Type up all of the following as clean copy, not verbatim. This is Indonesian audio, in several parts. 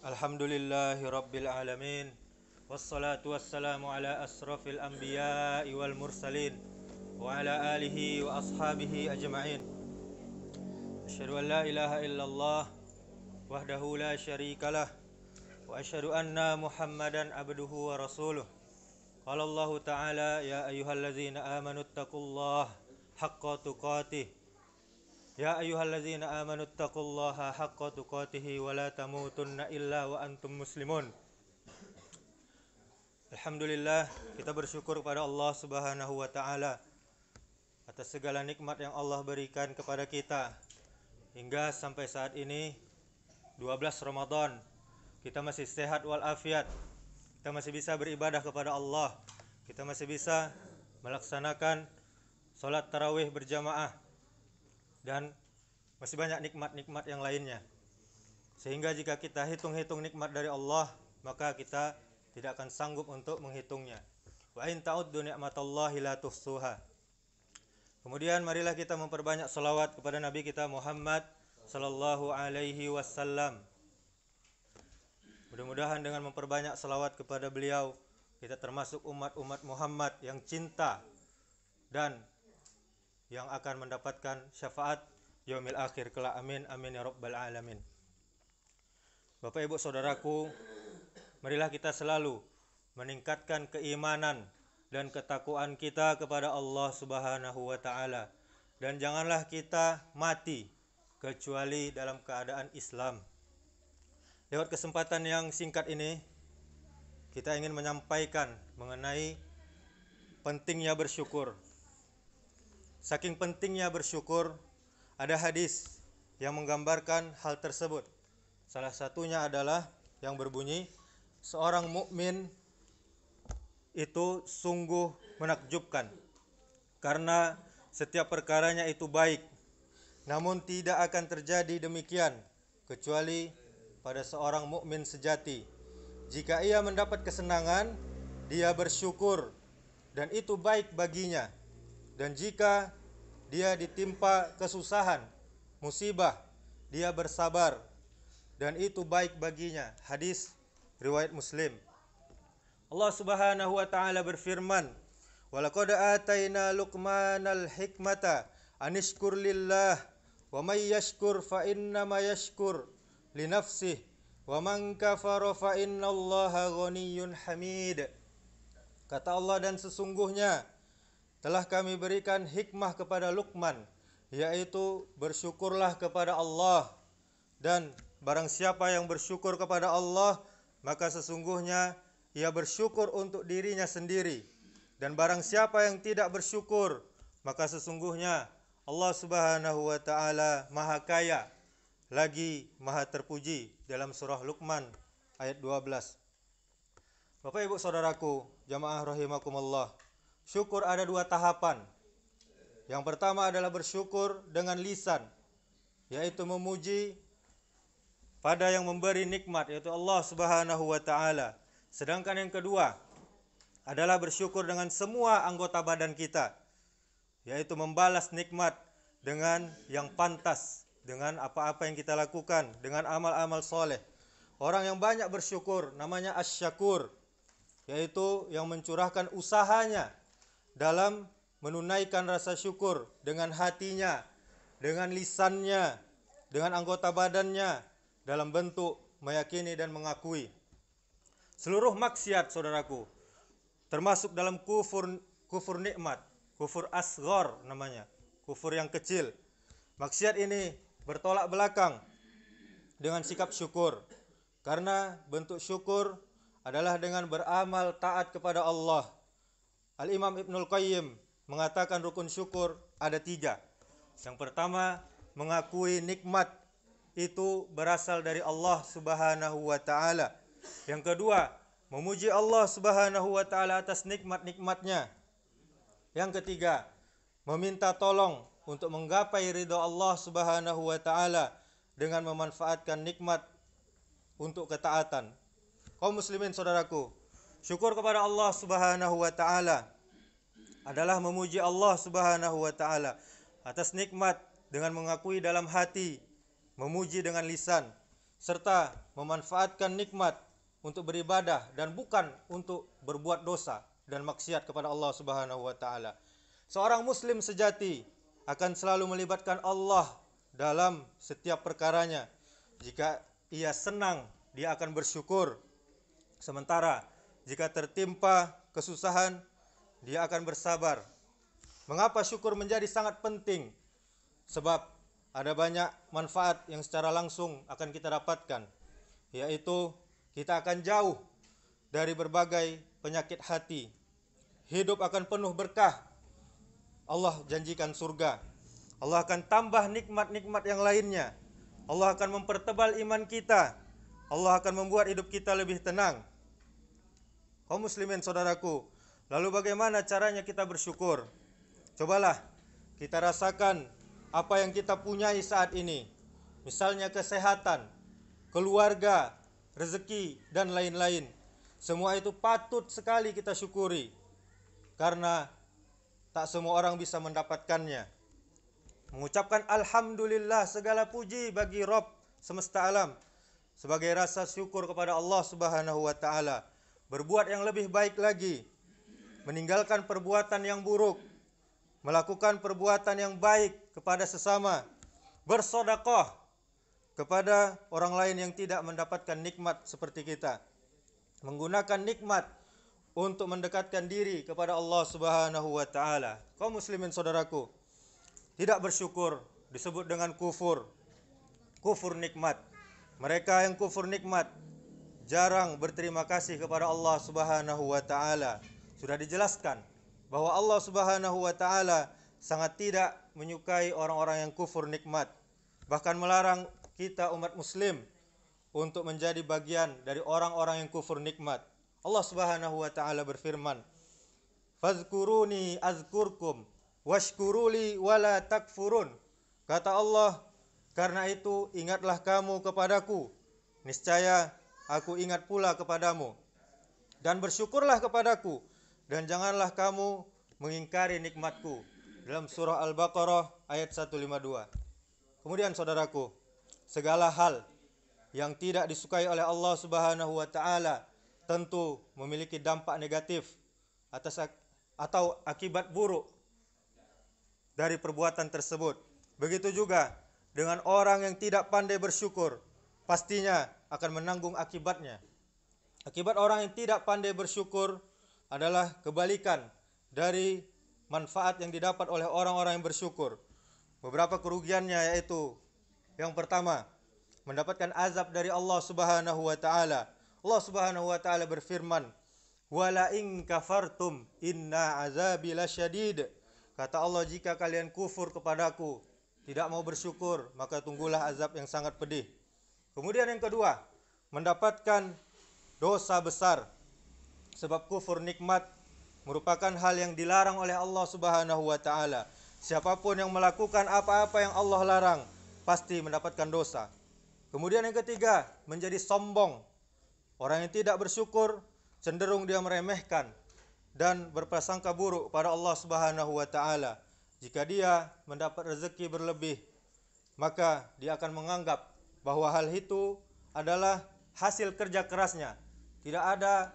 Alhamdulillahi Rabbil Alamin. Wassalatu wassalamu ala asrafil anbiya'i wal mursalin wa ala alihi wa ashabihi ajma'in. Asyhadu an la ilaha illallah wahdahu la syarikalah wa asyhadu anna Muhammadan abduhu wa rasuluh. Qala Allah Ta'ala ya ayyuhallazina amanu taqullaha haqqa tuqatih. Ya ayyuhallazina amanu taqullaha haqqa tuqatih wa la tamutunna illa wa antum muslimun. Alhamdulillah, kita bersyukur kepada Allah Subhanahu wa taala atas segala nikmat yang Allah berikan kepada kita hingga sampai saat ini 12 Ramadan. Kita masih sehat walafiat. Kita masih bisa beribadah kepada Allah. Kita masih bisa melaksanakan salat tarawih berjamaah dan masih banyak nikmat-nikmat yang lainnya. Sehingga jika kita hitung-hitung nikmat dari Allah, maka kita tidak akan sanggup untuk menghitungnya. Wa in ta'uddu ni'matallahi la tuhsuha. Kemudian marilah kita memperbanyak salawat kepada Nabi kita Muhammad sallallahu alaihi wasallam. Mudah-mudahan dengan memperbanyak salawat kepada beliau, kita termasuk umat-umat Muhammad yang cinta dan yang akan mendapatkan syafaat yaumil akhir kelak. Amin amin ya rabbal alamin. Bapak Ibu saudaraku, marilah kita selalu meningkatkan keimanan dan ketakwaan kita kepada Allah Subhanahu wa taala, dan janganlah kita mati kecuali dalam keadaan Islam. Lewat kesempatan yang singkat ini, kita ingin menyampaikan mengenai pentingnya bersyukur. Saking pentingnya bersyukur, ada hadis yang menggambarkan hal tersebut. Salah satunya adalah yang berbunyi, seorang mukmin itu sungguh menakjubkan karena setiap perkaranya itu baik, namun tidak akan terjadi demikian kecuali pada seorang mukmin sejati. Jika ia mendapat kesenangan, dia bersyukur dan itu baik baginya. Dan jika dia ditimpa kesusahan, musibah, dia bersabar dan itu baik baginya. Hadis riwayat Muslim. Allah Subhanahu wa taala berfirman, "Wa laqad ataina Luqmanal hikmata anishkur lillah wa may yashkur fa innama yashkur li nafsihi wa man kafara fa innallaha ghaniyyun hamid." Kata Allah, dan sesungguhnya telah kami berikan hikmah kepada Luqman, yaitu bersyukurlah kepada Allah, dan barang siapa yang bersyukur kepada Allah, maka sesungguhnya ia bersyukur untuk dirinya sendiri. Dan barang siapa yang tidak bersyukur, maka sesungguhnya Allah Subhanahu wa taala Maha Kaya lagi Maha Terpuji, dalam surah Luqman ayat 12. Bapak Ibu saudaraku, jamaah rahimakumullah, syukur ada dua tahapan. Yang pertama adalah bersyukur dengan lisan, yaitu memuji pada yang memberi nikmat, yaitu Allah Subhanahu wa taala. Sedangkan yang kedua adalah bersyukur dengan semua anggota badan kita, yaitu membalas nikmat dengan yang pantas, dengan apa-apa yang kita lakukan, dengan amal-amal soleh. Orang yang banyak bersyukur namanya asyakur, yaitu yang mencurahkan usahanya dalam menunaikan rasa syukur dengan hatinya, dengan lisannya, dengan anggota badannya, dalam bentuk meyakini dan mengakui. Seluruh maksiat, saudaraku, termasuk dalam kufur nikmat, kufur asghar namanya, kufur yang kecil. Maksiat ini bertolak belakang dengan sikap syukur, karena bentuk syukur adalah dengan beramal taat kepada Allah. Al-Imam Ibnul Qayyim mengatakan rukun syukur ada 3. Yang pertama, mengakui nikmat itu berasal dari Allah Subhanahu wa taala. Yang kedua, memuji Allah Subhanahu wa taala atas nikmat-nikmatnya. Yang ketiga, meminta tolong untuk menggapai ridha Allah Subhanahu wa taala dengan memanfaatkan nikmat untuk ketaatan. Kaum muslimin saudaraku, syukur kepada Allah Subhanahu wa taala adalah memuji Allah Subhanahu wa taala atas nikmat dengan mengakui dalam hati, memuji dengan lisan. serta memanfaatkan nikmat untuk beribadah dan bukan untuk berbuat dosa dan maksiat kepada Allah Subhanahu wa taala. Seorang muslim sejati akan selalu melibatkan Allah dalam setiap perkaranya. Jika ia senang, dia akan bersyukur. Sementara jika tertimpa kesusahan, dia akan bersabar. Mengapa syukur menjadi sangat penting? Sebab ada banyak manfaat yang secara langsung akan kita dapatkan, yaitu kita akan jauh dari berbagai penyakit hati. Hidup akan penuh berkah. Allah janjikan surga. Allah akan tambah nikmat-nikmat yang lainnya. Allah akan mempertebal iman kita. Allah akan membuat hidup kita lebih tenang. Kaum muslimin saudaraku, lalu bagaimana caranya kita bersyukur? Cobalah kita rasakan apa yang kita punyai saat ini. Misalnya kesehatan, keluarga, rezeki, dan lain-lain. Semua itu patut sekali kita syukuri, karena tak semua orang bisa mendapatkannya. Mengucapkan alhamdulillah, segala puji bagi Rabb semesta alam, sebagai rasa syukur kepada Allah Subhanahu wa taala. Berbuat yang lebih baik lagi, meninggalkan perbuatan yang buruk, melakukan perbuatan yang baik kepada sesama, bersedekah kepada orang lain yang tidak mendapatkan nikmat seperti kita, menggunakan nikmat untuk mendekatkan diri kepada Allah Subhanahu wa taala. Kaum muslimin saudaraku, tidak bersyukur disebut dengan kufur. Kufur nikmat. Mereka yang kufur nikmat jarang berterima kasih kepada Allah Subhanahu wa taala. Sudah dijelaskan bahwa Allah Subhanahu wa taala sangat tidak menyukai orang-orang yang kufur nikmat. Bahkan melarang kita umat muslim untuk menjadi bagian dari orang-orang yang kufur nikmat. Allah Subhanahu wa taala berfirman, "Fazkuruni azkurkum washkuruli wala takfurun." Kata Allah, karena itu ingatlah kamu kepadaku, niscaya aku ingat pula kepadamu, dan bersyukurlah kepadaku, dan janganlah kamu mengingkari nikmatku. Dalam surah Al-Baqarah ayat 152. Kemudian saudaraku, segala hal yang tidak disukai oleh Allah Subhanahu wa taala tentu memiliki dampak negatif atau akibat buruk dari perbuatan tersebut. Begitu juga dengan orang yang tidak pandai bersyukur, pastinya akan menanggung akibatnya. Akibat orang yang tidak pandai bersyukur adalah kebalikan dari manfaat yang didapat oleh orang-orang yang bersyukur. Beberapa kerugiannya yaitu, yang pertama, mendapatkan azab dari Allah Subhanahu wa taala. Allah Subhanahu wa taala berfirman, "Wala in kafartum inna azabi lasyadid." Kata Allah, jika kalian kufur kepadaku, tidak mau bersyukur, maka tunggulah azab yang sangat pedih. Kemudian yang kedua, mendapatkan dosa besar. Sebab kufur nikmat merupakan hal yang dilarang oleh Allah Subhanahu wa taala. Siapapun yang melakukan apa-apa yang Allah larang pasti mendapatkan dosa. Kemudian yang ketiga, menjadi sombong. Orang yang tidak bersyukur cenderung dia meremehkan dan berprasangka buruk pada Allah Subhanahu wa taala. Jika dia mendapat rezeki berlebih, maka dia akan menganggap bahwa hal itu adalah hasil kerja kerasnya, tidak ada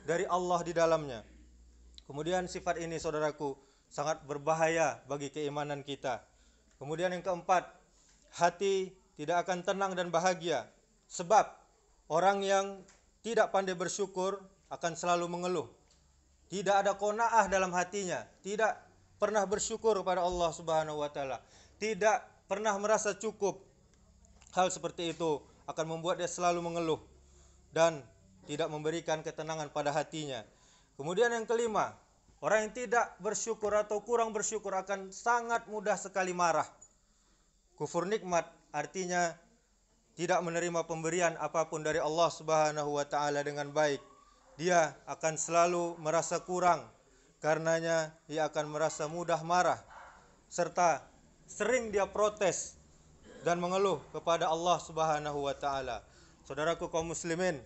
dari Allah di dalamnya. Kemudian sifat ini saudaraku sangat berbahaya bagi keimanan kita. Kemudian yang keempat, hati tidak akan tenang dan bahagia. Sebab orang yang tidak pandai bersyukur akan selalu mengeluh. Tidak ada qanaah dalam hatinya, tidak pernah bersyukur kepada Allah Subhanahu wa taala, tidak pernah merasa cukup. Hal seperti itu akan membuat dia selalu mengeluh dan tidak memberikan ketenangan pada hatinya. Kemudian yang kelima, orang yang tidak bersyukur atau kurang bersyukur akan sangat mudah sekali marah. Kufur nikmat artinya tidak menerima pemberian apapun dari Allah Subhanahu wa taala dengan baik. Dia akan selalu merasa kurang, karenanya ia akan merasa mudah marah, serta sering dia protes dan mengeluh kepada Allah Subhanahu wa taala. Saudaraku kaum muslimin,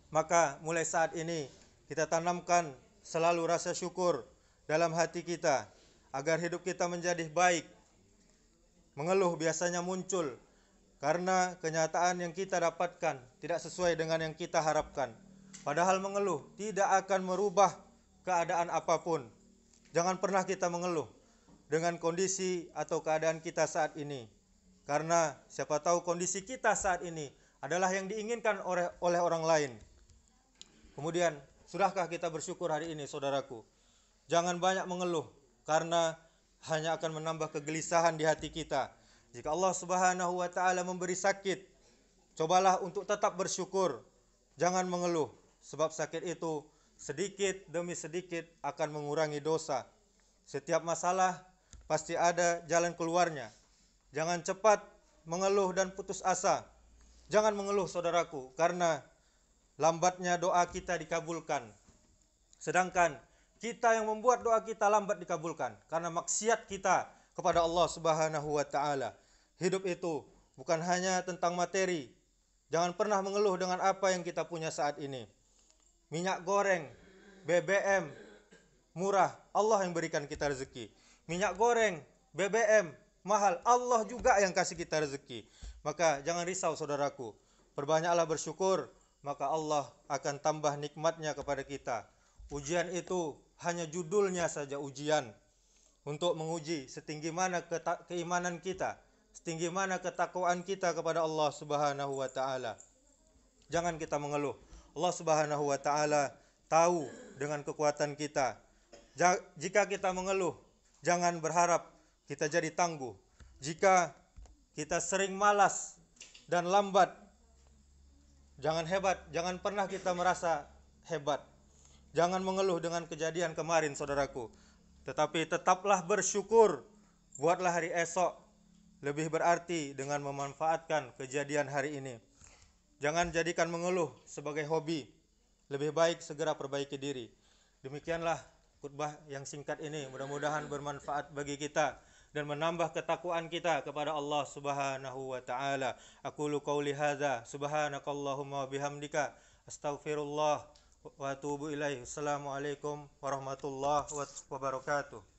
maka mulai saat ini kita tanamkan selalu rasa syukur dalam hati kita agar hidup kita menjadi baik. Mengeluh biasanya muncul karena kenyataan yang kita dapatkan tidak sesuai dengan yang kita harapkan. Padahal mengeluh tidak akan merubah keadaan apapun. Jangan pernah kita mengeluh dengan kondisi atau keadaan kita saat ini, karena siapa tahu kondisi kita saat ini adalah yang diinginkan oleh orang lain. Kemudian, sudahkah kita bersyukur hari ini, saudaraku? Jangan banyak mengeluh, karena hanya akan menambah kegelisahan di hati kita. Jika Allah Subhanahu wa taala memberi sakit, cobalah untuk tetap bersyukur. Jangan mengeluh, sebab sakit itu sedikit demi sedikit akan mengurangi dosa. Setiap masalah pasti ada jalan keluarnya. Jangan cepat mengeluh dan putus asa. Jangan mengeluh, saudaraku, karena lambatnya doa kita dikabulkan. Sedangkan kita yang membuat doa kita lambat dikabulkan karena maksiat kita kepada Allah Subhanahu wa taala. Hidup itu bukan hanya tentang materi. Jangan pernah mengeluh dengan apa yang kita punya saat ini. Minyak goreng, BBM murah, Allah yang berikan kita rezeki. Minyak goreng, BBM mahal, Allah juga yang kasih kita rezeki. Maka jangan risau, saudaraku. Perbanyaklah bersyukur, maka Allah akan tambah nikmatnya kepada kita. Ujian itu hanya judulnya saja, ujian untuk menguji setinggi mana keimanan kita, setinggi mana ketakwaan kita kepada Allah Subhanahu wa taala. Jangan kita mengeluh. Allah Subhanahu wa taala tahu dengan kekuatan kita. Jika kita mengeluh, jangan berharap kita jadi tangguh. Jika kita sering malas dan lambat, jangan hebat, jangan pernah kita merasa hebat. Jangan mengeluh dengan kejadian kemarin, saudaraku. Tetapi tetaplah bersyukur. Buatlah hari esok lebih berarti dengan memanfaatkan kejadian hari ini. Jangan jadikan mengeluh sebagai hobi. Lebih baik segera perbaiki diri. Demikianlah khutbah yang singkat ini. Mudah-mudahan bermanfaat bagi kita dan menambah ketakwaan kita kepada Allah Subhanahu wa taala. Aqulu qauli hadza subhanakallahumma wa bihamdika astaghfirullah wa atubu ilaih. Assalamualaikum warahmatullahi wabarakatuh.